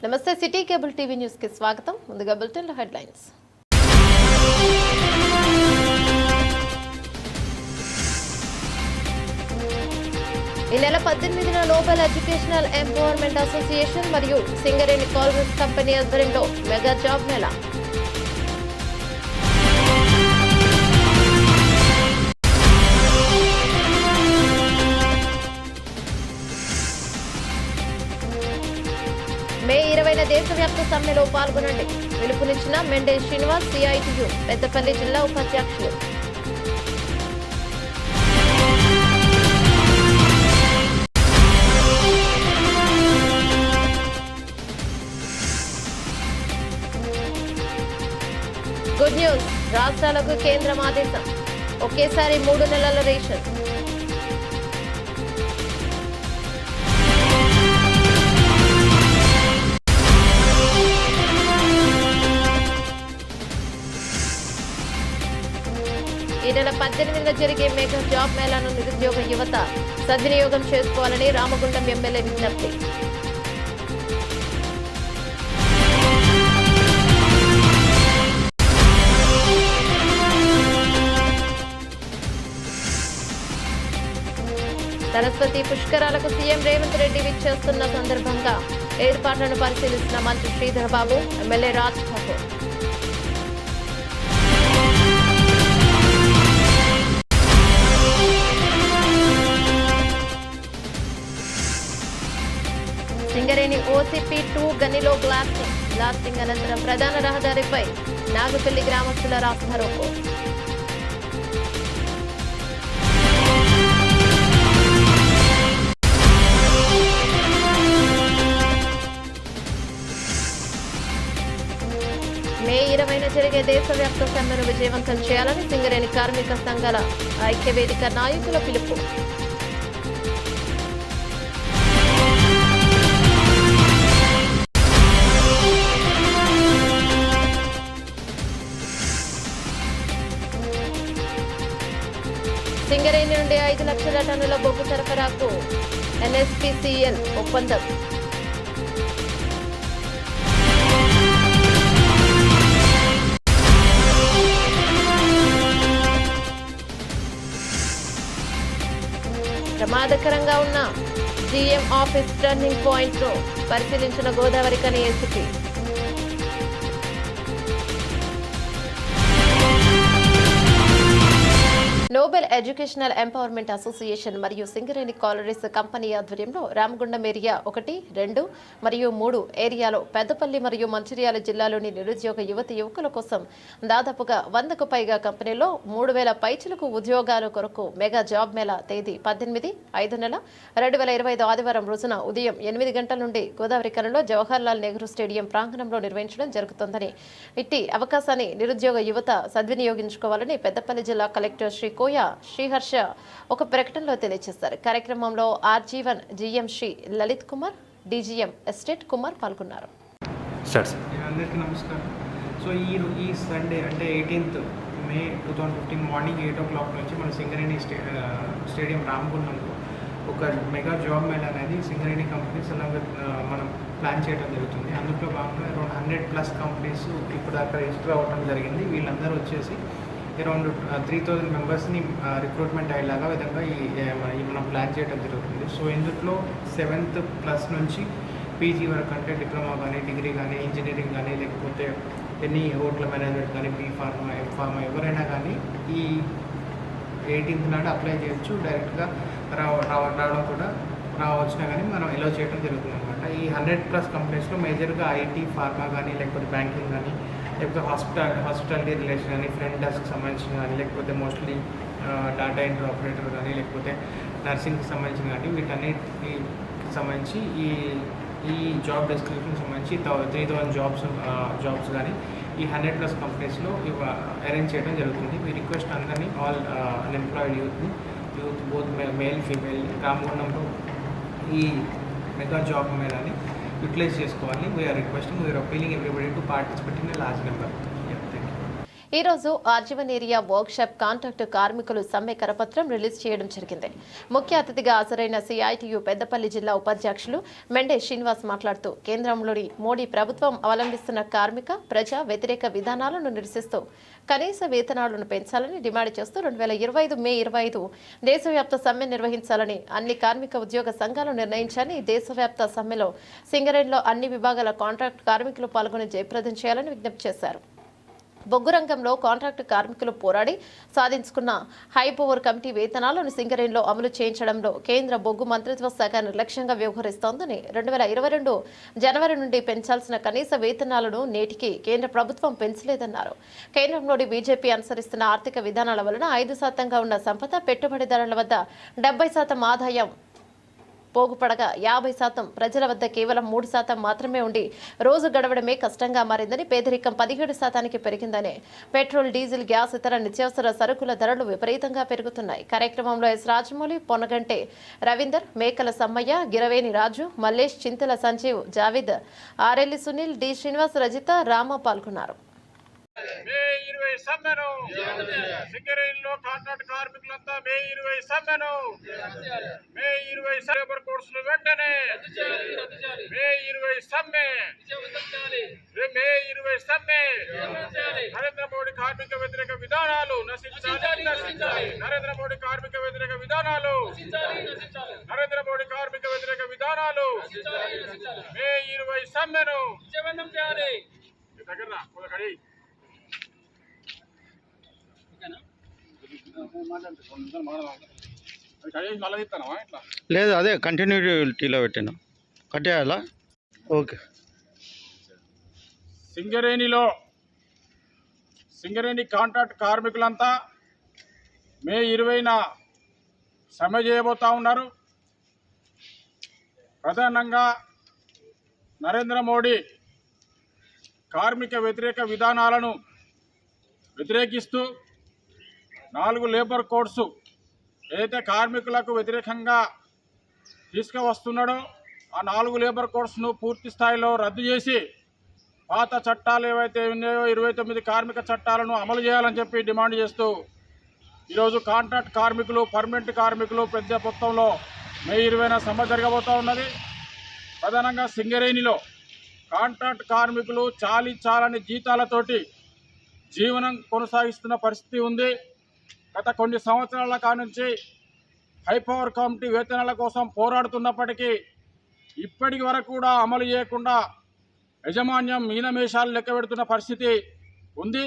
నమస్తే city cable TV news కి స్వాగతం. ముందుగా బులెటిన్ హెడ్లైన్స్. ఈ నెల 18న నోబెల్ ఎడ్యుకేషనల్ ఎంపవర్మెంట్ అసోసియేషన్ మరియు సింగరేణి కాలరీస్ కంపెనీ ఆధ్వర్యంలో మెగా జాబ్ మేళా. మే 20న దేశవ్యాప్త సమ్మెలో పాల్గొనండి పిలుపునిచ్చిన మెండే శ్రీనివాస్ సిఐటియు పెద్దపల్లి జిల్లా ఉపాధ్యక్షులు. గుడ్ న్యూస్, రాష్ట్రాలకు కేంద్రం ఆదేశం, ఒకేసారి 3 నెలల రేషన్. ఈ నెల 18న జరిగే మెగా జాబ్ మేళాను నిరుద్యోగ యువత సద్వినియోగం చేసుకోవాలని రామగుండం ఎమ్మెల్యే విజ్ఞప్తి. సరస్వతి పుష్కరాలకు సీఎం రేవంత్ రెడ్డి విచ్చేస్తున్న సందర్భంగా ఏర్పాట్లను పరిశీలిస్తున్న మంత్రి శ్రీధర్ బాబు, ఎమ్మెల్యే రాజ్ ఠాకూర్. సింగరేణి OCP2 గనిలో బ్లాస్టింగ్ అనంతరం ప్రధాన రహదారిపై నాగపల్లి గ్రామస్తుల రాస్తారోకో. మే 20న జరిగే దేశవ్యాప్త సమ్మెను విజయవంతం చేయాలని సింగరేణి కార్మిక సంఘాల ఐక్యవేదిక నాయకుల పిలుపు. సింగరేణి నుండి 5 లక్షల టన్నుల బొగ్గు సరఫరాకు NSPCL ఒప్పందం. ప్రమాదకరంగా ఉన్న GM ఆఫీస్ టర్నింగ్ పాయింట్ ను పరిశీలించిన గోదావరి కని ACP. Nobel educational empowerment association మరియు సింగరేణి కాలరీస్ కంపెనీ ఆధ్వర్యంలో రామగుండం ఏరియా 1, 2 మరియు 3 ఏరియాలో పెద్దపల్లి మరియు మంచిర్యాల జిల్లాలోని నిరుద్యోగ యువకుల కోసం దాదాపుగా 100కు పైగా కంపెనీల్లో 3000 పైచిలకు ఉద్యోగాల కొరకు మెగా జాబ్ మేళా తేదీ 18/5/2025 ఆదివారం రోజున ఉదయం 8 గంటల నుండి గోదావరి కనిలో జవహర్లాల్ నెహ్రూ స్టేడియం ప్రాంగణంలో నిర్వహించడం జరుగుతుందని, ఇట్టి అవకాశాన్ని నిరుద్యోగ యువత సద్వినియోగించుకోవాలని పెద్దపల్లి జిల్లా కలెక్టర్ శ్రీహర్ష ఒక ప్రకటనలో తెలియజేశారు. కార్యక్రమంలో RG1 GM Shri Lalit Kumar, DGM estate Kumar పాల్గొన్నారు. అందరికీ నమస్కారం. సో ఈ సండే అంటే 18th మే 2015 మార్నింగ్ 8 o'clock నుంచి మన సింగరేణి స్టేడియం రామగుండంలో ఒక మెగా జాబ్ మేళా అనేది సింగరేణి కంపెనీస్ అలాగే మనం ప్లాన్ చేయడం జరుగుతుంది. అందులో భాగంగా అరౌండ్ 100+ కంపెనీస్ ఇప్పుడు అక్కడ రిజిస్టర్ అవ్వడం జరిగింది. వీళ్ళందరూ వచ్చేసి అరౌండ్ 3000 మెంబర్స్ని రిక్రూట్మెంట్ అయ్యేలాగా విధంగా మనం ప్లాన్ చేయడం జరుగుతుంది. సో ఇందులో 7th+ నుంచి PG వరకు అంటే డిప్లొమా కానీ, డిగ్రీ కానీ, ఇంజనీరింగ్ కానీ, లేకపోతే ఎనీ హోటల్ మేనేజ్మెంట్ కానీ, B.Pharma, M.Pharma ఎవరైనా కానీ ఈ 18th నాడు అప్లై చేయొచ్చు. డైరెక్ట్గా రావడం కూడా రావచ్చినా కానీ మనం ఎలో చేయడం జరుగుతుంది అనమాట. ఈ 100+ కంపెనీస్లో మేజర్గా IT, ఫార్మా కానీ, లేకపోతే బ్యాంకింగ్ కానీ, లేకపోతే హాస్పిటాలిటీ రిలేషన్ కానీ, ఫ్రంట్ డెస్క్ సంబంధించిన కానీ, లేకపోతే మోస్ట్లీ డాటా ఎంట్రీ ఆపరేటర్ కానీ, లేకపోతే నర్సింగ్కి సంబంధించిన కానీ, వీటన్నిటికి సంబంధించి ఈ జాబ్ డెస్క్రిప్షన్ సంబంధించి 3000 జాబ్స్ కానీ ఈ 100+ కంపెనీస్లో అరేంజ్ చేయడం జరుగుతుంది. మీ రిక్వెస్ట్ అందరినీ all unemployed youth both male female రామగుండంలో ఈ మెగా జాబ్ మేళాని యూటిలైజ్ చేసుకోవాలి. We are requesting, we are appealing everybody to participate in a large number. ఈ రోజు ఆర్జీవన్ ఏరియా వర్క్షాప్ కాంట్రాక్టు కార్మికులు సమ్మె కరపత్రం రిలీజ్ చేయడం జరిగింది. ముఖ్య అతిథిగా హాజరైన సిఐటియు పెద్దపల్లి జిల్లా ఉపాధ్యక్షులు మెండే శ్రీనివాస్ మాట్లాడుతూ కేంద్రంలోని మోడీ ప్రభుత్వం అవలంబిస్తున్న కార్మిక ప్రజా వ్యతిరేక విధానాలను నిరసిస్తూ కనీస వేతనాలను పెంచాలని డిమాండ్ చేస్తూ 2025 మే 25 దేశవ్యాప్త సమ్మె నిర్వహించాలని అన్ని కార్మిక ఉద్యోగ సంఘాలు నిర్ణయించాలని దేశవ్యాప్త సమ్మెలో సింగరేణిలో అన్ని విభాగాల కాంట్రాక్ట్ కార్మికులు పాల్గొని జయప్రదం చేయాలని విజ్ఞప్తి చేశారు. బొగ్గు రంగంలో కాంట్రాక్టు కార్మికులు పోరాడి సాధించుకున్న హై పవర్ కమిటీ వేతనాలను సింగరేణిలో అమలు చేయించడంలో కేంద్ర బొగ్గు మంత్రిత్వ శాఖ నిర్లక్ష్యంగా వ్యవహరిస్తోందని 2022 జనవరి నుండి పెంచాల్సిన కనీస వేతనాలను నేటికి కేంద్ర ప్రభుత్వం పెంచలేదన్నారు. కేంద్రంలోని బీజేపీ అనుసరిస్తున్న ఆర్థిక విధానాల వలన 5% ఉన్న సంపద పెట్టుబడిదారుల వద్ద 70% ఆదాయం పోగుపడగా 50% ప్రజల వద్ద కేవలం 3% మాత్రమే ఉండి రోజు గడవడమే కష్టంగా మారిందని, పేదరికం 17% పెరిగిందని, పెట్రోల్ డీజిల్ గ్యాస్ ఇతర నిత్యావసర సరుకుల ధరలు విపరీతంగా పెరుగుతున్నాయి. కార్యక్రమంలో ఎస్ రాజమౌళి, పొన్నగంటే రవీందర్, మేకల సమ్మయ్య, గిరవేణి రాజు, మల్లేష్, చింతల సంజీవ్, జావేద్, ఆర్ఎల్లి సునీల్, డి శ్రీనివాస్, రజిత, రామ పాల్గొన్నారు. మే 20 సమ్మెను సింగరేణిలో కాంట్రాక్ట్ కార్మికులంతా మే 20 సమ్మెను మే 20 లేబర్ కోర్సులు వెంటనే మే 20 సమ్మె మే 20 సమ్మె నరేంద్ర మోడీ కార్మిక వ్యతిరేక విధానాలు నశించాలి. నరేంద్ర మోడీ కార్మిక వ్యతిరేక విధానాలు నరేంద్ర మోడీ కార్మిక వ్యతిరేక విధానాలు మే 20 సమ్మెను దగ్గర కొలకడి లేదు, అదే కంటిన్యూటీలో పెట్టాను. కట్టేయాలా? ఓకే. సింగరేణి కాంట్రాక్ట్ కార్మికులంతా మే 20న సమ్మె చేయబోతా ఉన్నారు. ప్రధానంగా నరేంద్ర మోడీ కార్మిక వ్యతిరేక విధానాలను వ్యతిరేకిస్తూ 4 లేబర్ కోడ్స్ ఏదైతే కార్మికులకు వ్యతిరేకంగా తీసుకువస్తున్నాడో ఆ 4 లేబర్ కోడ్స్ను పూర్తి స్థాయిలో రద్దు చేసి పాత చట్టాలు ఏవైతే ఉన్నాయో 29 కార్మిక చట్టాలను అమలు చేయాలని చెప్పి డిమాండ్ చేస్తూ ఈరోజు కాంట్రాక్ట్ కార్మికులు, పర్మనెంట్ కార్మికులు పెద్ద మొత్తంలో మే 20న సమ్మె జరగబోతూ ఉన్నది. ప్రధానంగా సింగరేణిలో కాంట్రాక్ట్ కార్మికులు చాలని జీతాలతోటి జీవనం కొనసాగిస్తున్న పరిస్థితి ఉంది. గత కొన్ని సంవత్సరాల కానుంచి హై పవర్ కమిటీ వేతనాల కోసం పోరాడుతున్నప్పటికీ ఇప్పటి వరకు కూడా అమలు చేయకుండా యాజమాన్యం మీనమేషాలు లెక్కబెడుతున్న పరిస్థితి ఉంది.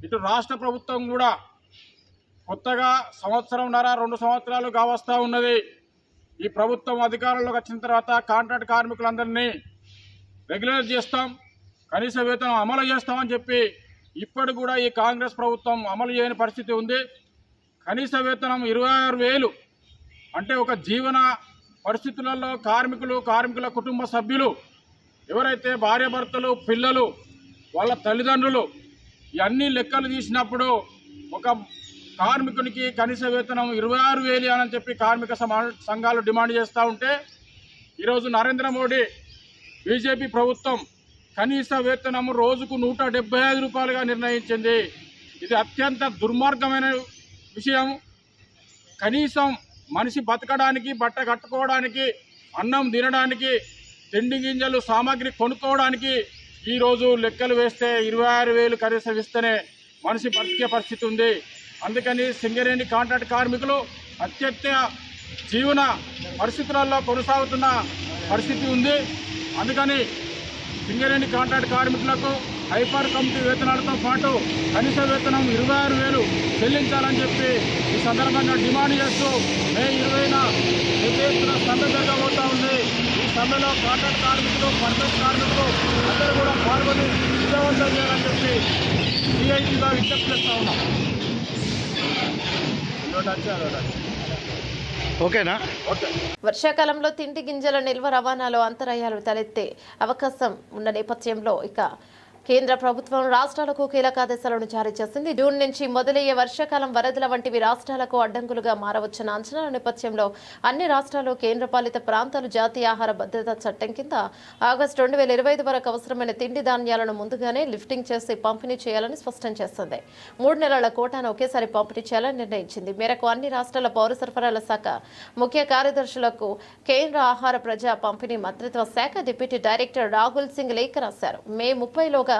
ఇటు రాష్ట్ర ప్రభుత్వం కూడా కొత్తగా 1.5-2 సంవత్సరాలు కావస్తూ ఉన్నది. ఈ ప్రభుత్వం అధికారంలోకి వచ్చిన తర్వాత కాంట్రాక్ట్ కార్మికులందరినీ రెగ్యులర్ చేస్తాం, కనీస వేతనం అమలు చేస్తామని చెప్పి ఇప్పటి కూడా ఈ కాంగ్రెస్ ప్రభుత్వం అమలు చేయని పరిస్థితి ఉంది. కనీస వేతనం 26,000 అంటే ఒక జీవన పరిస్థితులలో కార్మికుల కుటుంబ సభ్యులు ఎవరైతే భార్యాభర్తలు, పిల్లలు, వాళ్ళ తల్లిదండ్రులు ఇవన్నీ లెక్కలు తీసినప్పుడు ఒక కార్మికునికి కనీస వేతనం 26,000 అని చెప్పి కార్మిక సంఘాలు డిమాండ్ చేస్తూ ఉంటే ఈరోజు నరేంద్ర మోడీ బీజేపీ ప్రభుత్వం కనీస వేతనము రోజుకు 175 రూపాయలుగా నిర్ణయించింది. ఇది అత్యంత దుర్మార్గమైన విషయం. కనీసం మనిషి బతకడానికి, బట్ట కట్టుకోవడానికి, అన్నం తినడానికి, తిండి గింజలు సామాగ్రి కొనుక్కోవడానికి ఈరోజు లెక్కలు వేస్తే 26,000 కనీసం ఇస్తేనే మనిషి బతికే పరిస్థితి ఉంది. అందుకని సింగరేణి కాంట్రాక్ట్ కార్మికులు అత్యంత జీవన పరిస్థితులలో కొనసాగుతున్న పరిస్థితి ఉంది. అందుకని సింగరేణి కాంట్రాక్ట్ కార్మికులకు హైపర్ కమిటీ వేతనాలతో పాటు కనీస వేతనం 26,000 చెల్లించాలని చెప్పి ఈ సందర్భంగా డిమాండ్ చేస్తూ మే 20న పెద్ద ఎత్తున సమ్మె జరగబోతూ ఉంది. ఈ సమ్మెలో కాంట్రాక్ట్ కార్మికులు, పర్మనెంట్ కార్మికులు అందరూ కూడా పాల్గొని విజయవంతం చేయాలని చెప్పి సిఐటిగా విజ్ఞప్తి చేస్తూ ఉన్నాం. ఓకేనా? ఓకే. వర్షాకాలంలో తిండి గింజల నిల్వ రవాణాలో అంతరాయాలు తలెత్తే అవకాశం ఉన్న నేపథ్యంలో కేంద్ర ప్రభుత్వం రాష్ట్రాలకు కీలక ఆదేశాలను జారీ చేసింది. జూన్ నుంచి మొదలయ్యే వర్షాకాలం వరదల వంటివి రాష్ట్రాలకు అడ్డంకులుగా మారవచ్చిన అంచనాల నేపథ్యంలో అన్ని రాష్ట్రాలు కేంద్రపాలిత ప్రాంతాలు జాతీయ ఆహార భద్రతా చట్టం కింద ఆగస్టు 2025 వరకు అవసరమైన తిండి ధాన్యాలను ముందుగానే లిఫ్టింగ్ చేసి పంపిణీ చేయాలని స్పష్టం చేస్తుంది. 3 నెలల కోటాను ఒకేసారి పంపిణీ చేయాలని నిర్ణయించింది. మేరకు అన్ని రాష్ట్రాల పౌర సరఫరాల శాఖ ముఖ్య కార్యదర్శులకు కేంద్ర ఆహార ప్రజా పంపిణీ మంత్రిత్వ శాఖ డిప్యూటీ డైరెక్టర్ రాహుల్ సింగ్ లేఖ రాశారు. మే 30లోగా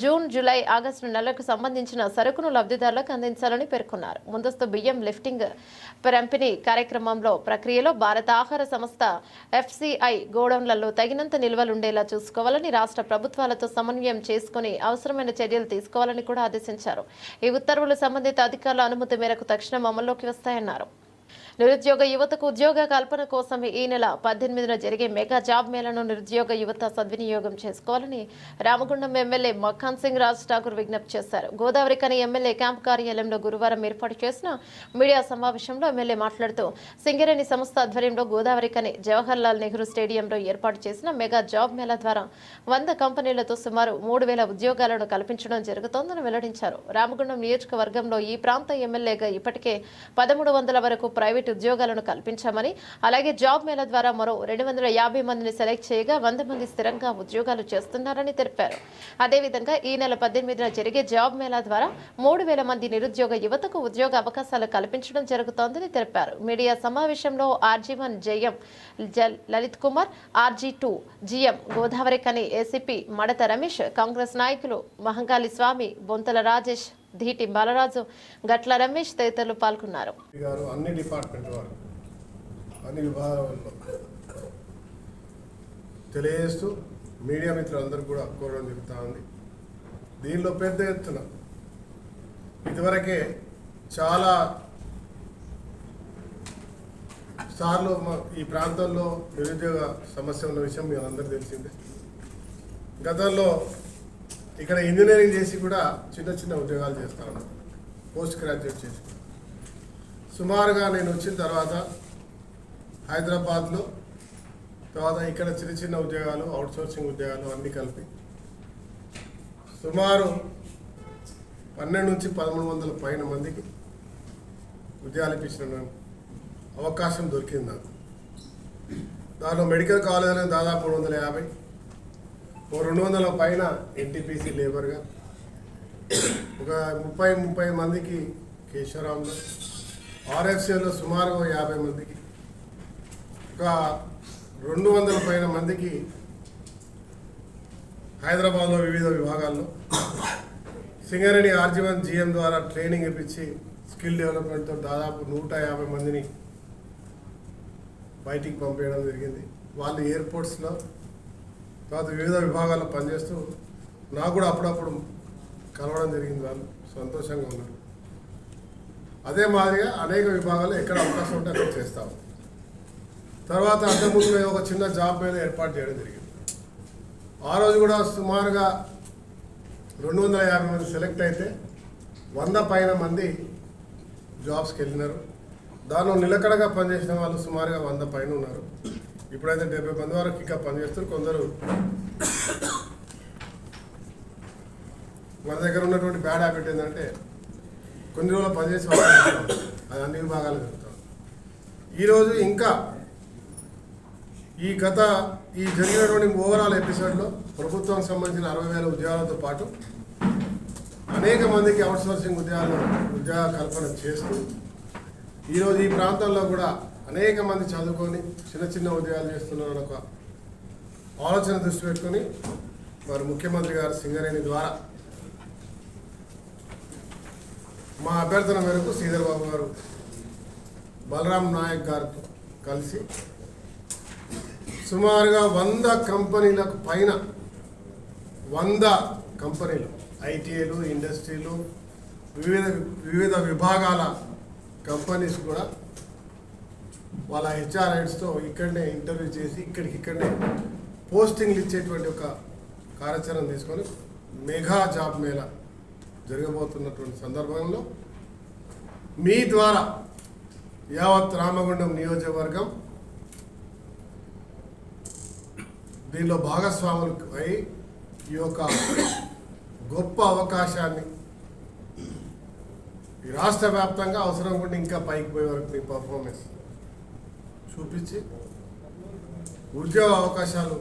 జూన్, జూలై, ఆగస్టు నెలలకు సంబంధించిన సరుకును లబ్ధిదారులకు అందించాలని పేర్కొన్నారు. ముందస్తు బియ్యం లిఫ్టింగ్ పంపిణీ కార్యక్రమంలో ప్రక్రియలో భారత ఆహార సంస్థ FCI గోడౌన్లలో తగినంత నిల్వలుండేలా చూసుకోవాలని రాష్ట్ర ప్రభుత్వాలతో సమన్వయం చేసుకుని అవసరమైన చర్యలు తీసుకోవాలని కూడా ఆదేశించారు. ఈ ఉత్తర్వులు సంబంధిత అధికారుల అనుమతి మేరకు తక్షణం అమల్లోకి వస్తాయన్నారు. నిరుద్యోగ యువతకు ఉద్యోగ కల్పన కోసం ఈ నెల 18న జరిగే మెగా జాబ్ మేళను నిరుద్యోగ యువత సద్వినియోగం చేసుకోవాలని రామగుండం ఎమ్మెల్యే మఖాన్ సింగ్ రాజ్ ఠాకూర్ విజ్ఞప్తి చేశారు. గోదావరి కని ఎమ్మెల్యే క్యాంప్ కార్యాలయంలో గురువారం ఏర్పాటు చేసిన మీడియా సమావేశంలో ఎమ్మెల్యే మాట్లాడుతూ సింగరేణి సంస్థ ఆధ్వర్యంలో గోదావరి కని జవహర్ లాల్ నెహ్రూ స్టేడియంలో ఏర్పాటు చేసిన మెగా జాబ్ మేళా ద్వారా 100 కంపెనీలతో సుమారు 3000 ఉద్యోగాలను కల్పించడం జరుగుతోందని వెల్లడించారు. రామగుండం నియోజకవర్గంలో ఈ ప్రాంత ఎమ్మెల్యేగా ఇప్పటికే 1300 వరకు ప్రైవేట్ ఉద్యోగాలను కల్పించామని, అలాగే జాబ్ మేళా ద్వారా మరో 250 మందిని సెలెక్ట్ చేయగా 100 మంది స్థిరంగా ఉద్యోగాలు చేస్తున్నారని తెలిపారు. అదేవిధంగా ఈ నెల 18న జరిగే జాబ్ మేళా ద్వారా 3000 మంది నిరుద్యోగ యువతకు ఉద్యోగ అవకాశాలు కల్పించడం జరుగుతోందని తెలిపారు. మీడియా సమావేశంలో RG1 జయం లలిత్ కుమార్, RG2 GM గోదావరి కని ఏసీపీ మడత రమేష్, కాంగ్రెస్ నాయకులు మహంకాళి స్వామి, బొంతల రాజేష్, ధీటి బాలరాజు, గట్ల రమేష్ తదితరులు పాల్గొన్నారు. అన్ని డిపార్ట్మెంట్ వారు అన్ని విభాగాల్లో తెలియజేస్తూ మీడియా మిత్రులందరూ కూడా కోరడం జరుగుతూ ఉంది. దీనిలో పెద్ద ఎత్తున ఇదివరకే చాలా సార్లు ఈ ప్రాంతంలో నిరుద్యోగ సమస్య ఉన్న విషయం మీ అందరికీ తెలిసిందే. గతంలో ఇక్కడ ఇంజనీరింగ్ చేసి కూడా చిన్న చిన్న ఉద్యోగాలు చేస్తా ఉన్నాను, పోస్ట్ గ్రాడ్యుయేట్ చేసి. సుమారుగా నేను వచ్చిన తర్వాత హైదరాబాద్లో తర్వాత ఇక్కడ చిన్న చిన్న ఉద్యోగాలు, అవుట్సోర్సింగ్ ఉద్యోగాలు అన్నీ కలిపి సుమారు 12 నుంచి 1300 పైన మందికి ఉద్యోగాలు ఇప్పించిన అవకాశం దొరికింది నాకు. దానిలో మెడికల్ కాలేజీలో దాదాపు 350, 200 పైన NTPC లేబర్గా, ఒక 30 మందికి కేశవరాంలో, RFCలో సుమారుగా 50 మందికి, ఒక 200 పైన మందికి హైదరాబాద్లో వివిధ విభాగాల్లో సింగరేణి RG1 GM ద్వారా ట్రైనింగ్ ఇప్పించి స్కిల్ డెవలప్మెంట్తో దాదాపు 150 మందిని బయటికి పంపేయడం జరిగింది. వాళ్ళు ఎయిర్పోర్ట్స్లో తర్వాత వివిధ విభాగాల్లో పనిచేస్తూ నాకు కూడా అప్పుడప్పుడు కలవడం జరిగింది. వాళ్ళు సంతోషంగా ఉన్నారు. అదే మాదిరిగా అనేక విభాగాల్లో ఎక్కడ అవకాశం ఉంటే అక్కడ చేస్తాము. తర్వాత అంతకుముందు మేము ఒక చిన్న జాబ్ మీద ఏర్పాటు చేయడం జరిగింది. ఆ రోజు కూడా సుమారుగా 250 మంది సెలెక్ట్ అయితే 100 పైన మంది జాబ్స్కి వెళ్ళినారు. దానిలో నిలకడగా పనిచేసిన వాళ్ళు సుమారుగా 100 పైన ఉన్నారు. ఇప్పుడైతే 70 మంది వరకు ఇంకా పనిచేస్తారు. కొందరు మన దగ్గర ఉన్నటువంటి బ్యాడ్ హ్యాబిట్ ఏంటంటే కొన్ని రోజులు పనిచేసి అది అన్ని విభాగాలు జరుగుతాం. ఈరోజు ఇంకా ఈ జరిగినటువంటి ఓవరాల్ ఎపిసోడ్లో ప్రభుత్వానికి సంబంధించిన 60,000 ఉద్యోగాలతో పాటు అనేక మందికి అవుట్సోర్సింగ్ ఉద్యోగ కల్పన చేస్తూ ఈరోజు ఈ ప్రాంతంలో కూడా అనేక మంది చదువుకొని చిన్న చిన్న ఉద్యోగాలు చేస్తున్నారని ఒక ఆలోచన దృష్టి పెట్టుకొని మరి ముఖ్యమంత్రి గారు సింగరేణి ద్వారా మా అభ్యర్థన మేరకు శ్రీధర్ బాబు గారు బలరాం నాయక్ గారితో కలిసి సుమారుగా 100 కంపెనీలకు పైన 100 కంపెనీలు, ITAలు, ఇండస్ట్రీలు, వివిధ విభాగాల కంపెనీస్ కూడా వాళ్ళ HRIDస్తో ఇక్కడనే ఇంటర్వ్యూ చేసి ఇక్కడనే పోస్టింగ్లు ఇచ్చేటువంటి ఒక కార్యాచరణ తీసుకొని మెగా జాబ్ మేళా జరగబోతున్నటువంటి సందర్భంలో మీ ద్వారా యావత్ రామగుండం నియోజకవర్గం దీనిలో భాగస్వాములు అయి ఈ యొక్క గొప్ప అవకాశాన్ని ఈ రాష్ట్ర వ్యాప్తంగా అవసరం కూడా ఇంకా పైకి పోయే వరకు మీ పర్ఫార్మెన్స్ చూపించి ఉద్యోగ అవకాశాలు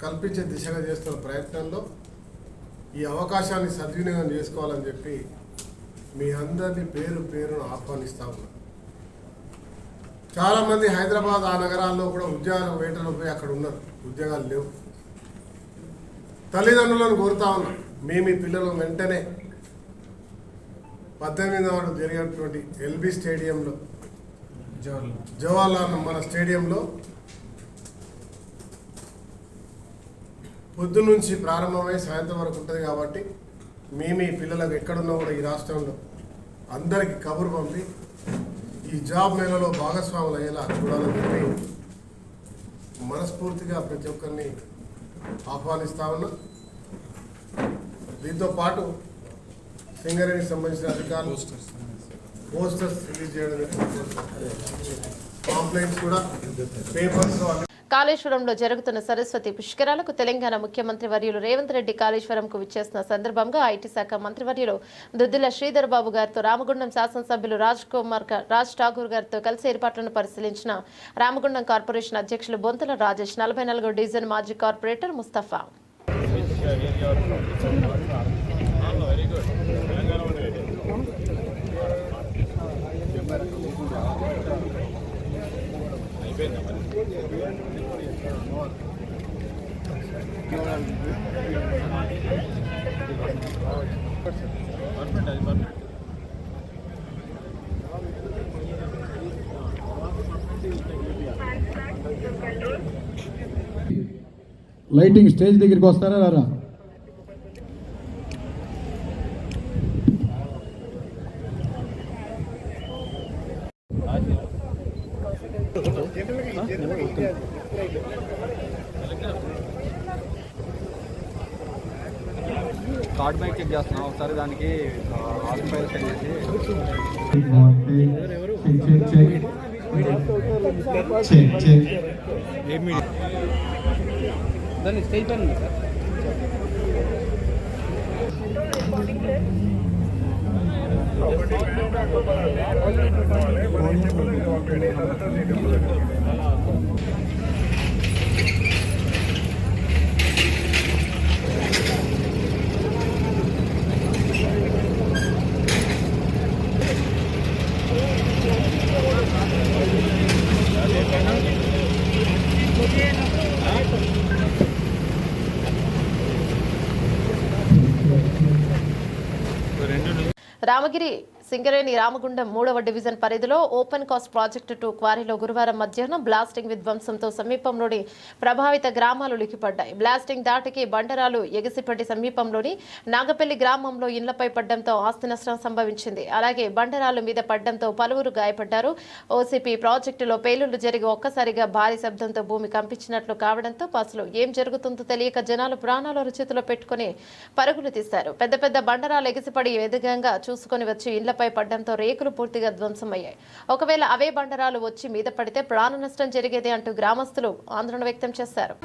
కల్పించే దిశగా చేస్తున్న ప్రయత్నంలో ఈ అవకాశాన్ని సద్వినియోగం చేసుకోవాలని చెప్పి మీ అందరినీ పేరు పేరును ఆహ్వానిస్తా ఉన్నా. చాలామంది హైదరాబాద్ ఆ నగరాల్లో కూడా ఉద్యోగాలు వేటలో పోయి అక్కడ ఉన్నారు, ఉద్యోగాలు లేవు. తల్లిదండ్రులను కోరుతా ఉన్నాం, మీ పిల్లలు వెంటనే 18వ నాడు జరిగినటువంటి ఎల్బీ స్టేడియంలో, జవహర్లాల్ మన స్టేడియంలో పొద్దున్న నుంచి ప్రారంభమై సాయంత్రం వరకు ఉంటుంది కాబట్టి మీ పిల్లలకు ఎక్కడున్నా కూడా ఈ రాష్ట్రంలో అందరికీ కబురు పంపి ఈ జాబ్ మేళలో భాగస్వాములు అయ్యేలా చూడాలని చెప్పి మనస్ఫూర్తిగా ప్రతి ఒక్కరిని ఆహ్వానిస్తా ఉన్నా. దీంతో పాటు సింగరేణికి సంబంధించిన అధికారులు పోస్టర్స్ రిలీజ్ చేయడం, కాంప్లైంట్స్ కూడా పేపర్స్లో. కాళేశ్వరంలో జరుగుతున్న సరస్వతి పుష్కరాలకు తెలంగాణ ముఖ్యమంత్రి వర్యులు రేవంత్ రెడ్డి కాళేశ్వరంకు విచ్చేసిన సందర్భంగా ఐటీ శాఖ మంత్రివర్యులు దుద్దిల శ్రీధర్ బాబు గారితో రామగుండం శాసనసభ్యులు రాజ్ ఠాకూర్ గారితో కలిసి ఏర్పాట్లను పరిశీలించిన రామగుండం కార్పొరేషన్ అధ్యక్షులు బొంతల రాజేష్, 44వ డివిజన్ మాజీ కార్పొరేటర్ ముస్తఫా. లైటింగ్ స్టేజ్ దగ్గరికి వస్తారా రారా? కార్డ్ బ్యాక్ చెక్ చేస్తున్నాం ఒకసారి, దానికి ఆక్యుపైర్ సెండ్ చేసి దాన్ని స్టేజ్ పైన ఉంది సార్. రామగిరి సింగరేణి రామగుండం 3వ డివిజన్ పరిధిలో ఓపెన్ కాస్ట్ ప్రాజెక్టు 2 క్వారీలో గురువారం మధ్యాహ్నం బ్లాస్టింగ్ విధ్వంసంతో సమీపంలోని ప్రభావిత గ్రామాలు లిఖిపడ్డాయి. బ్లాస్టింగ్ దాటికి బండరాలు ఎగిసిపడి సమీపంలోని నాగపల్లి గ్రామంలో ఇళ్లపై పడ్డంతో ఆస్తి నష్టం సంభవించింది. అలాగే బండరాలు మీద పడ్డంతో పలువురు గాయపడ్డారు. ఓసీపీ ప్రాజెక్టులో పేలుళ్లు జరిగి ఒక్కసారిగా భారీ శబ్దంతో భూమి కంపించినట్లు కావడంతో అసలు ఏం జరుగుతుందో తెలియక జనాలు ప్రాణాలు చేతిలో పెట్టుకుని పరుగులు తీశారు. పెద్ద పెద్ద బండరాలు ఎగిసిపడి వేగంగా చూసుకుని వచ్చి ఇళ్లపై పడ్డంతో రేకులు పూర్తిగా ధ్వంసమయ్యాయి. ఒకవేళ అవే బండరాలు వచ్చి మీద పడితే ప్రాణ నష్టం జరిగేది అంటూ గ్రామస్తులు ఆందోళన వ్యక్తం చేశారు.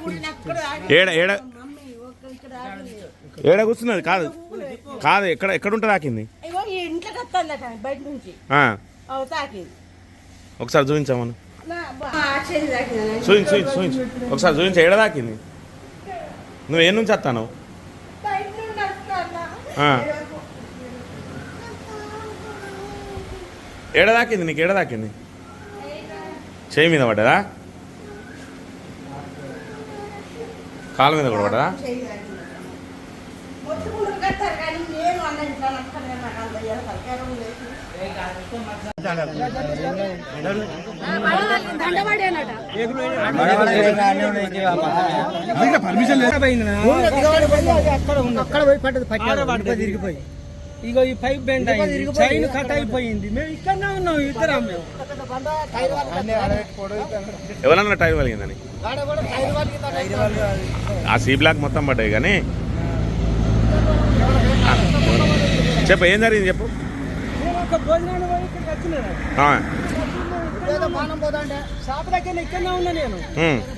ఏడ కూర్చున్నది కాదు కాదు ఎక్కడ ఎక్కడ ఉంటుంది తాకింది? ఒకసారి చూపించామను, చూపించు ఒకసారి చూపించా. ఏడ తాకింది? నువ్వు ఏ నుంచి వస్తాను? ఏడ తాకింది? నీకు ఏడ తాకింది? చేయి మీద పడ్డదా? కాళ్ళ మీద కూడా పడ్డదా? తిరిగిపోయి ఇగో ఈ పైప్ బెండ్ అయింది, చైన్ కట్ అయిపోయింది. మేము ఇక్కడనే ఉన్నాం, ఇద్దరం మేము. ఎవరన్నా టైర్ కలిగిందని ఆ సీ బ్లాక్ మొత్తం పడ్డాయి. కానీ చెప్పు ఏం జరిగింది చెప్పు. భోజనాన్ని పోయి ఇక్కడికి వచ్చిన షాప్ దగ్గర ఇక్కడనే ఉన్నా నేను.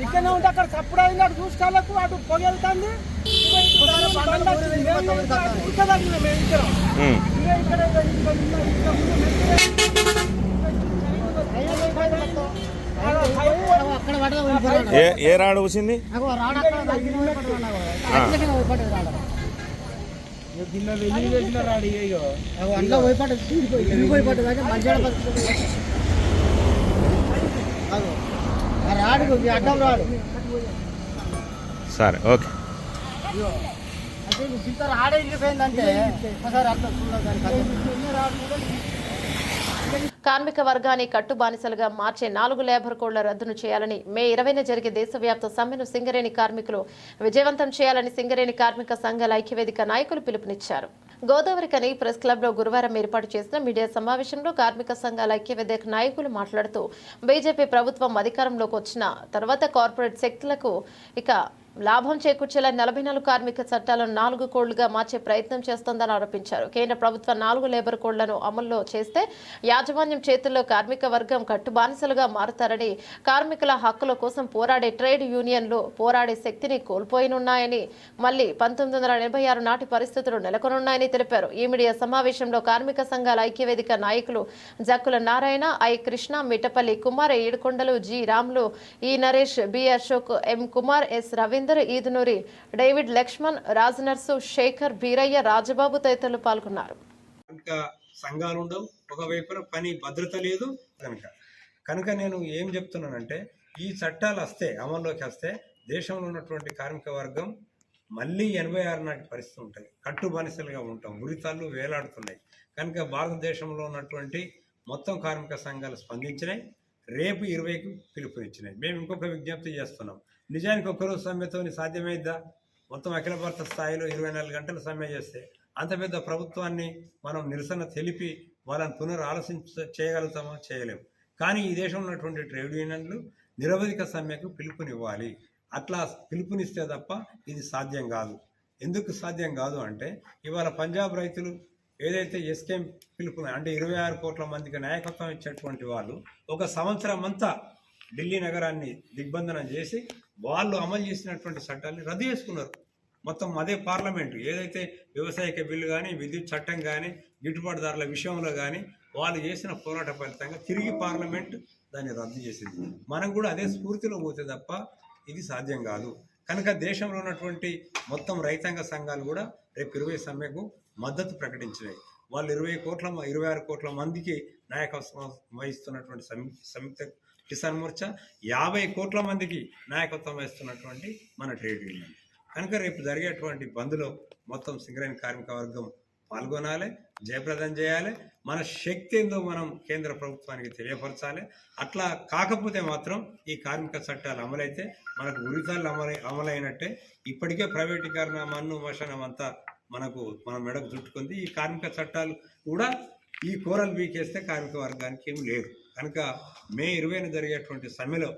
ఇక్కడనే ఉంటే అక్కడ చప్పుడు అయింది, అటు చూసుకోవాలకు అటు పొగ వెళ్తుంది. ఏ రాడు వచ్చింది? సరే ఓకే. కార్మిక వర్గాన్ని కట్టుబానిసలుగా మార్చే 4 లేబర్ కోడ్ల రద్దును చేయాలని మే 20న జరిగే దేశవ్యాప్త సమ్మెను సింగరేణి కార్మికులు విజయవంతం చేయాలని సింగరేణి కార్మిక సంఘాల ఐక్యవేదిక నాయకులు పిలుపునిచ్చారు. గోదావరికని ప్రెస్ క్లబ్ లో గురువారం ఏర్పాటు చేసిన మీడియా సమావేశంలో కార్మిక సంఘాల ఐక్యవేదిక నాయకులు మాట్లాడుతూ బీజేపీ ప్రభుత్వం అధికారంలోకి వచ్చిన తర్వాత కార్పొరేట్ శక్తులకు ఇక లాభం చేకూర్చేలా 44 కార్మిక చట్టాలను 4 కోడ్లుగా మార్చే ప్రయత్నం చేస్తోందని ఆరోపించారు. కేంద్ర ప్రభుత్వం 4 లేబర్ కోడ్లను అమల్లో చేస్తే యాజమాన్యం చేతుల్లో కార్మిక వర్గం కట్టుబానిసలుగా మారుతారని, కార్మికుల హక్కుల కోసం పోరాడే ట్రేడ్ యూనియన్లు పోరాడే శక్తిని కోల్పోయినున్నాయని, మళ్లీ 1986 నాటి పరిస్థితులు నెలకొనున్నాయని తెలిపారు. ఈ మీడియా సమావేశంలో కార్మిక సంఘాల ఐక్యవేదిక నాయకులు Jakkula Narayana, I Krishna, Mittapalli Kumar, Yedukondalu, G Ramulu, E Naresh, B Ashok, M Kumar, S Ravinder, Eedunuri, David, Laxman, Rajanarsu, Shekar, Beerayya, Rajababu తదితరులు పాల్గొన్నారు. సంఘాలు ఉండవు, ఒకవైపున పని భద్రత లేదు. కనుక నేను ఏం చెప్తున్నానంటే, ఈ చట్టాలు అమల్లోకి వస్తే దేశంలో ఉన్నటువంటి కార్మిక వర్గం మళ్ళీ 86 నాటి పరిస్థితి ఉంటుంది. కట్టుబానిసలుగా ఉంటాం, ఉరితాళ్ళు వేలాడుతున్నాయి. కనుక భారతదేశంలో ఉన్నటువంటి మొత్తం కార్మిక సంఘాలు స్పందించినాయి. రేపు 20కి పిలుపునిచ్చినాయి. మేము ఇంకొక విజ్ఞప్తి చేస్తున్నాం. నిజానికి ఒక్కరోజు సమ్మెతో సాధ్యమైద్దా? మొత్తం అఖిల భారత స్థాయిలో 24 గంటలు సమ్మె చేస్తే అంత పెద్ద ప్రభుత్వాన్ని మనం నిరసన తెలిపి వాళ్ళని చేయగలుగుతామా? చేయలేము. కానీ ఈ దేశంలో ఉన్నటువంటి ట్రేడ్ యూనియన్లు నిరవధిక సమ్మెకు పిలుపునివ్వాలి. అట్లా పిలుపునిస్తే తప్ప ఇది సాధ్యం కాదు. ఎందుకు సాధ్యం కాదు అంటే, ఇవాళ పంజాబ్ రైతులు ఏదైతే ఎస్కేం పిలుపున అంటే 26 కోట్ల మందికి నాయకత్వం ఇచ్చేటువంటి వాళ్ళు ఒక సంవత్సరం అంతా ఢిల్లీ నగరాన్ని దిగ్బంధనం చేసి వాళ్ళు అమలు చేసినటువంటి చట్టాన్ని రద్దు చేసుకున్నారు. మొత్తం అదే పార్లమెంటు ఏదైతే వ్యవసాయక బిల్లు కానీ, విద్యుత్ చట్టం కానీ, గిట్టుబాటు ధరల విషయంలో కానీ వాళ్ళు చేసిన పోరాట ఫలితంగా తిరిగి పార్లమెంట్ దాన్ని రద్దు చేసింది. మనం కూడా అదే స్ఫూర్తిలో పోతే తప్ప ఇది సాధ్యం కాదు. కనుక దేశంలో ఉన్నటువంటి మొత్తం రైతాంగ సంఘాలు కూడా రేపు 20 సమ్మెకు మద్దతు ప్రకటించినాయి. వాళ్ళు 26 కోట్ల మందికి నాయకత్వం వహిస్తున్నటువంటి సంయుక్త కిసాన్ మోర్చా 50 కోట్ల మందికి నాయకత్వం వహిస్తున్నటువంటి మన ట్రేడ్ యూనియన్. కనుక రేపు జరిగేటువంటి బంద్లో మొత్తం సింగరేణి కార్మిక వర్గం పాల్గొనాలి, జయప్రదం చేయాలి. మన శక్తి ఏందో మనం కేంద్ర ప్రభుత్వానికి తెలియపరచాలి. అట్లా కాకపోతే మాత్రం ఈ కార్మిక చట్టాలు అమలైతే మనకు ఉరితాళ్ళు అమలైనట్టే. ఇప్పటికే ప్రైవేటీకరణ, మన్ను మషనం అంతా మన మెడకు చుట్టుకుంది. ఈ కార్మిక చట్టాలు కూడా ఈ కోరలు బీకేస్తే కార్మిక వర్గానికి ఏమి లేదు. కనుక మే 20న జరిగేటువంటి సమ్మెలో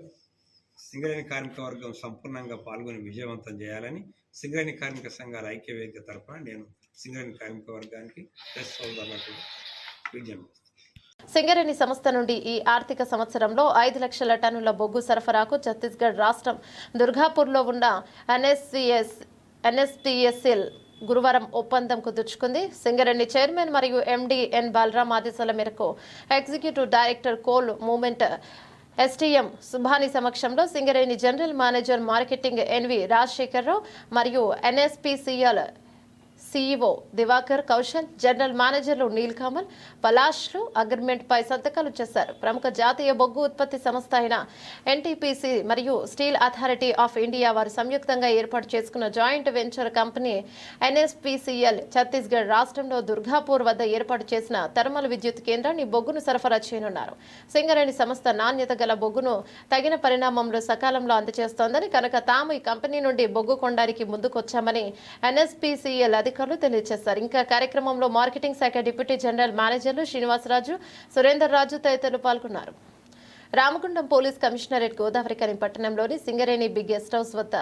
సింగరేణి కార్మిక వర్గం సంపూర్ణంగా పాల్గొని విజయవంతం చేయాలని సింగరేణి కార్మిక సంఘాల ఐక్యవేదిక తరఫున నేను సింగరేణి కార్మిక వర్గానికి ప్రెస్ సోదరులకు విజ్ఞప్తి. సింగరేణి సంస్థ నుండి ఈ ఆర్థిక సంవత్సరంలో 5 లక్షల టన్నుల బొగ్గు సరఫరాకు ఛత్తీస్గఢ్ రాష్ట్రం దుర్గాపూర్లో ఉన్న ఎన్ఎస్టీఎస్ఎల్ గురువారం ఒప్పందం కుదుర్చుకుంది. సింగరేణి చైర్మన్ మరియు ఎండీ ఎన్ బాలరాం ఆదేశాల మేరకు executive director coal movement STM Subhani సమక్షంలో Singareni general manager marketing NV Rajasekhararao మరియు NSPCL CEO Diwakar Kaushal, general managers Neel Kamal, పలాష్లు అగ్రిమెంట్పై సంతకాలు చేశారు. ప్రముఖ జాతీయ బొగ్గు ఉత్పత్తి సంస్థ అయిన ఎన్టీపీసీ మరియు స్టీల్ అథారిటీ ఆఫ్ ఇండియా వారు సంయుక్తంగా ఏర్పాటు చేసుకున్న joint venture company NSPCL Chhattisgarh రాష్ట్రంలో దుర్గాపూర్ వద్ద ఏర్పాటు చేసిన థర్మల్ విద్యుత్ కేంద్రాన్ని బొగ్గును సరఫరా చేయనున్నారు. సింగరేణి సంస్థ నాణ్యత గల బొగ్గును తగిన పరిణామంలో సకాలంలో అందజేస్తోందని, కనుక తాము ఈ కంపెనీ నుండి బొగ్గు కొనడానికి ముందుకొచ్చామని ఎన్ఎస్పీసీఎల్ అధికారులు తెలియజేశారు. ఇంకా కార్యక్రమంలో మార్కెటింగ్ శాఖ డిప్యూటీ జనరల్ మేనేజర్లు శ్రీనివాసరాజు, సురేందర్ రాజు తదితరులు పాల్గొన్నారు. రామగుండం పోలీస్ కమిషనరేట్ గోదావరికని పట్టణంలోని సింగరేణి బిగ్ గెస్ట్ హౌస్ వద్ద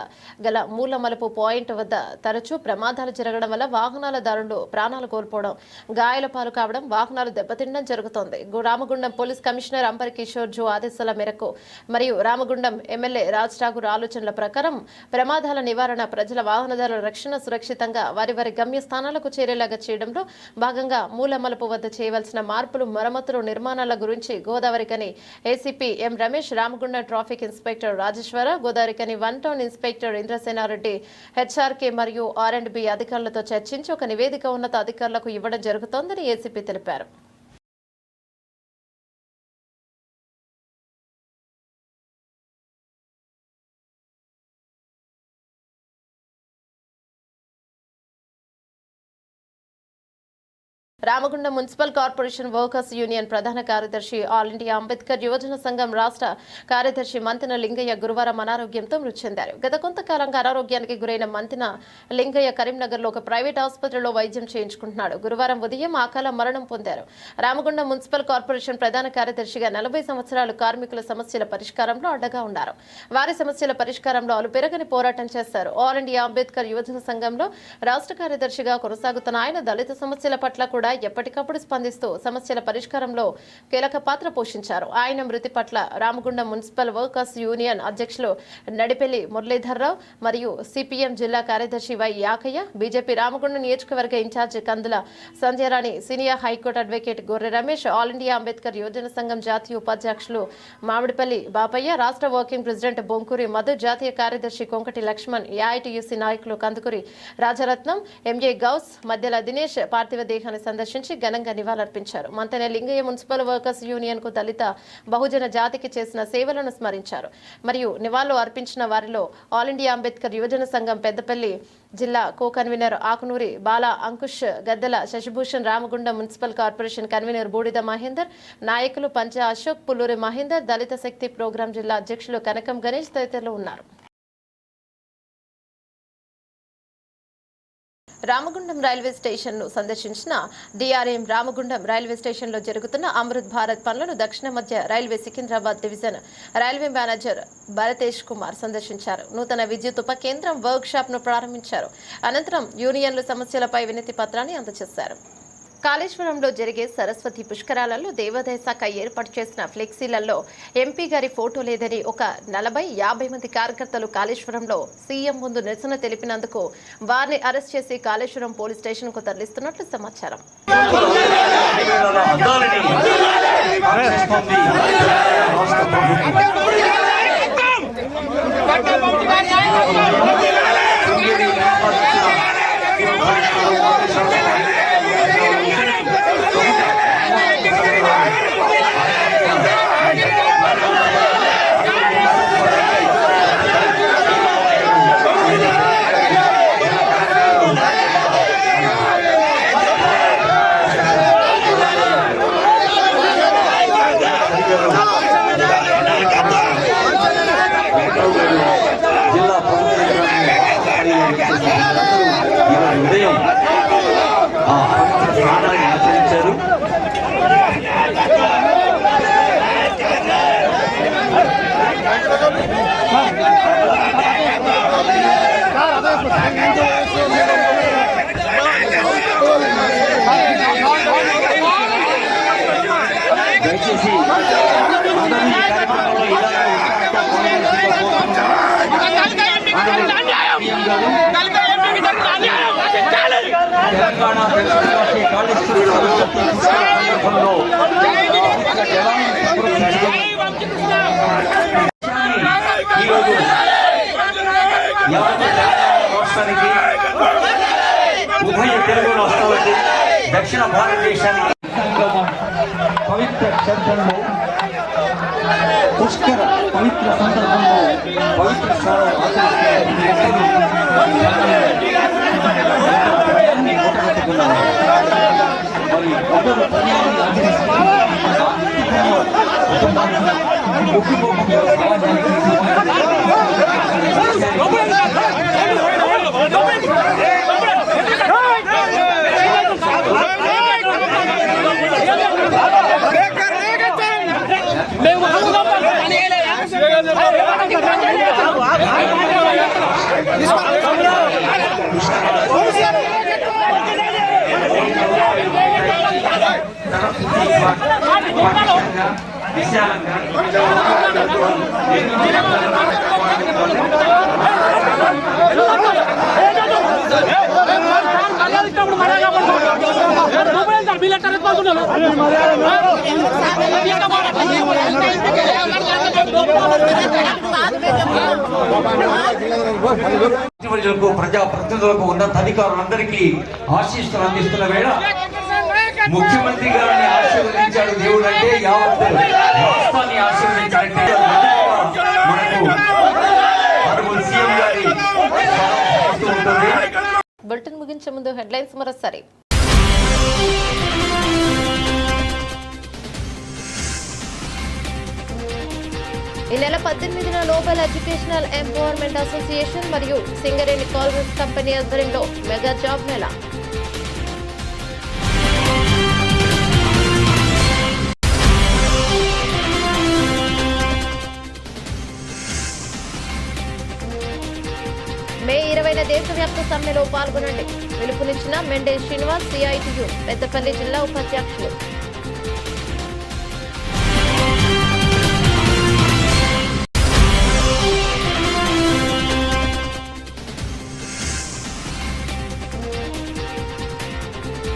గల మూల మలుపు పాయింట్ వద్ద తరచూ ప్రమాదాలు జరగడం వల్ల వాహనాల దారులు ప్రాణాలు కోల్పోవడం, గాయాల పాలు కావడం, వాహనాలు దెబ్బతినడం జరుగుతోంది. రామగుండం పోలీస్ కమిషనర్ అంబర్ కిషోర్ జో ఆదేశాల మేరకు మరియు రామగుండం ఎమ్మెల్యే రాజ్ ఠాకూర్ ఆలోచనల ప్రకారం ప్రమాదాల నివారణ, ప్రజల వాహనదారుల రక్షణ, సురక్షితంగా వారి వారి గమ్యస్థానాలకు చేరేలాగా చేయడంలో భాగంగా మూల మలుపు వద్ద చేయవలసిన మార్పులు, మరమ్మతులు, నిర్మాణాల గురించి Godavarikhani ACP M Ramesh, Ramagundam traffic inspector Rajeshwara, Godavarikhani 1 town inspector Indrasenareddy, HRK మరియు R&B అధికారులతో చర్చించి ఒక నివేదిక ఉన్నత అధికారులకు ఇవ్వడం జరుగుతోందని ఏసీపీ తెలిపారు. Ramagundam municipal corporation workers union ప్రధాన కార్యదర్శి, ఆల్ ఇండియా అంబేద్కర్ యువజన సంఘం రాష్ట్ర కార్యదర్శి మంతిన లింగయ్య గురువారం అనారోగ్యంతో మృతి చెందారు. గత కొంతకాలంగా అనారోగ్యానికి గురైన మంతిన లింగయ్య కరీంనగర్లో ఒక ప్రైవేట్ ఆసుపత్రిలో వైద్యం చేయించుకుంటున్నాడు. గురువారం ఉదయం అకాల మరణం పొందారు. రామగుండం మున్సిపల్ కార్పొరేషన్ ప్రధాన కార్యదర్శిగా 40 సంవత్సరాలు కార్మికుల సమస్యల పరిష్కారంలో అడ్డగా ఉన్నారు. వారి సమస్యల పరిష్కారంలో అలుపెరగని పోరాటం చేశారు. ఆల్ ఇండియా అంబేద్కర్ యువజన సంఘంలో రాష్ట్ర కార్యదర్శిగా కొనసాగుతున్న ఆయన దళిత సమస్యల పట్ల కూడా ఎప్పటికప్పుడు స్పందిస్తూ సమస్యల పరిష్కారంలో కీలక పాత్ర పోషించారు. ఆయన మృతి పట్ల రామగుండం మున్సిపల్ వర్కర్స్ యూనియన్ అధ్యక్షులు నడిపెల్లి మురళీధర్రావు మరియు సిపిఎం జిల్లా కార్యదర్శి వై యాకయ్య, బీజేపీ రామగుండం నియోజకవర్గ ఇన్ఛార్జ్ కందుల సంధ్యారాణి, సీనియర్ హైకోర్టు అడ్వకేట్ గొర్రె రమేష్, ఆల్ ఇండియా అంబేద్కర్ యువజన సంఘం జాతీయ ఉపాధ్యక్షులు మామిడిపల్లి బాపయ్య, రాష్ట్ర వర్కింగ్ ప్రెసిడెంట్ బొంకూరి మధు, జాతీయ కార్యదర్శి కొంకటి లక్ష్మణ్, ఏఐటీయూసీ నాయకులు కందుకూరి రాజరత్నం, ఎంఏ గౌస్, మధ్యల దినేష్ పార్థివ దేహాన్ని సందర్శించి ఘనంగా నివాళులర్పించారు. Manthena Lingaiah municipal workers union కు దళిత బహుజన జాతికి చేసిన సేవలను స్మరించారు. మరియు నివాళులు అర్పించిన వారిలో ఆల్ ఇండియా అంబేద్కర్ యువజన సంఘం పెద్దపల్లి జిల్లా co convener Akunuri Bala Ankush, Gaddela Shashibhushan, Ramagundam municipal corporation convener Boodida Mahender, నాయకులు పంచ అశోక్, పుల్లూరి మహేందర్, దళిత శక్తి ప్రోగ్రాం జిల్లా అధ్యక్షులు కనకం గణేష్ తదితరులు ఉన్నారు. రామగుండం రైల్వే స్టేషన్ను సందర్శించిన డిఆర్ఎం రామగుండం రైల్వే స్టేషన్లో జరుగుతున్న అమృత్ భారత్ పనులను దక్షిణ మధ్య railway Secunderabad division railway manager Bharatesh Kumar సందర్శించారు. నూతన విద్యుత్ ఉప కేంద్రం వర్క్ షాప్ ను ప్రారంభించారు. అనంతరం యూనియన్ల సమస్యలపై వినతి పత్రాన్ని అందజేశారు. కాళేశ్వరంలో జరిగే సరస్వతి పుష్కరాలలో దేవాదాయ శాఖ ఏర్పాటు చేసిన ఫ్లెక్సీలలో ఎంపీ గారి ఫోటో లేదని ఒక 40-50 మంది కార్యకర్తలు కాళేశ్వరంలో సీఎం ముందు నిరసన తెలిపినందుకు వారిని అరెస్ట్ చేసి కాళేశ్వరం పోలీస్ స్టేషన్ కు తరలిస్తున్నట్లు సమాచారం. ఉభయ తెలుగు రాష్ట్రాలకి దక్షిణ భారతదేశానికి పవిత్ర క్షేత్రంలో పుష్కర పవిత్ర సందర్భంలో పవిత్ర మరి ఒకరు పుణ్యాన్ని మేము పటిష్టంగా, విశాలంగా ప్రజాప్రతినిధులకు ఉన్నతాధికారులందరికీ ఆశీస్సులు అందిస్తున్న వేళ ముఖ్యమంత్రి గారిని ఆశీర్వదించాడు దేవుడు అంటే యావత్ రాష్ట్రాన్ని ఆశీర్వదించాలంటే మనకు సీఎం గారి ఉంటుంది. బులెటిన్ ముగించే ముందు హెడ్లైన్స్ మరోసారి. ఈ నెల 18న నోబెల్ ఎడ్యుకేషనల్ ఎంపవర్మెంట్ అసోసియేషన్ మరియు సింగరేణి కాల్వెస్ కంపెనీ ఆధ్వర్యంలో మెగా జాబ్ మేళా. మే 20న దేశవ్యాప్త సమ్మెలో పాల్గొనండి పిలుపునిచ్చిన మెండే శ్రీనివాస్ సిఐటియు పెద్దపల్లి జిల్లా ఉపాధ్యక్షులు.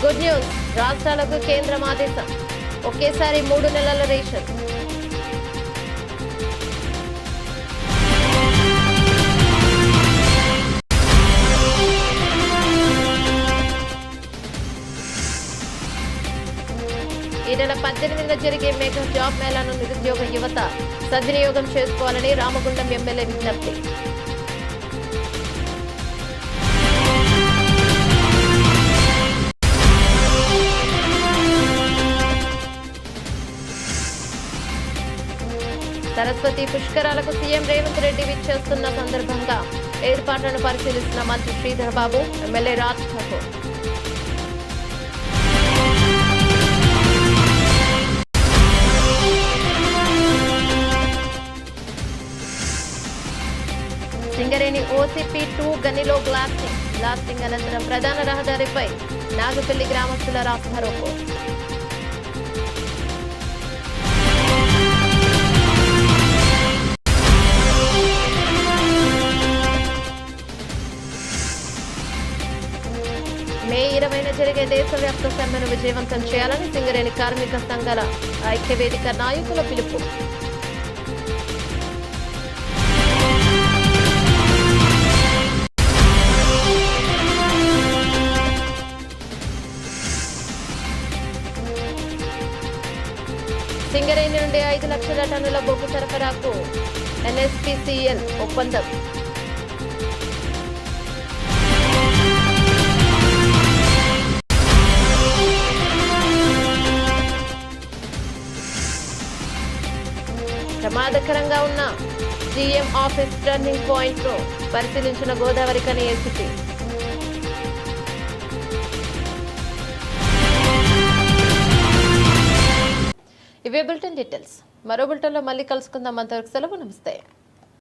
గుడ్ న్యూస్, రాష్ట్రాలకు కేంద్రం ఆదేశం, ఒకేసారి 3 నెలల రేషన్. ఈ నెల 18న జరిగే మెగా జాబ్ మేళాను నిరుద్యోగ యువత సద్వినియోగం చేసుకోవాలని రామగుండం ఎమ్మెల్యే విజ్ఞప్తి. సరస్వతి పుష్కరాలకు సీఎం రేవంత్ రెడ్డి విచ్చేస్తున్న సందర్భంగా ఏర్పాట్లను పరిశీలిస్తున్న మంత్రి శ్రీధర్ బాబు, ఎమ్మెల్యే రాజ్ ఠాకూర్. సింగరేణి OCP2 గనిలో బ్లాస్టింగ్ అనంతరం ప్రధాన రహదారిపై నాగపల్లి గ్రామస్తుల రాస్తారోకో. మే 20న జరిగే దేశవ్యాప్త సమ్మెను విజయవంతం చేయాలని సింగరేణి కార్మిక సంఘాల ఐక్యవేదిక నాయకుల పిలుపు. సింగరేణి నుండి 5 లక్షల టన్నుల బొగ్గు సరఫరాకు NSPCL ఒప్పందం. ప్రమాదకరంగా ఉన్న GM ఆఫీస్ టర్నింగ్ పాయింట్ ను పరిశీలించిన గోదావరి కని ఏసీపీ. ఇవే బులెటిన్ డీటెయిల్స్. మరో బులెటిన్లో మళ్ళీ కలుసుకుందాం. అంతవరకు సెలవు, నమస్తే.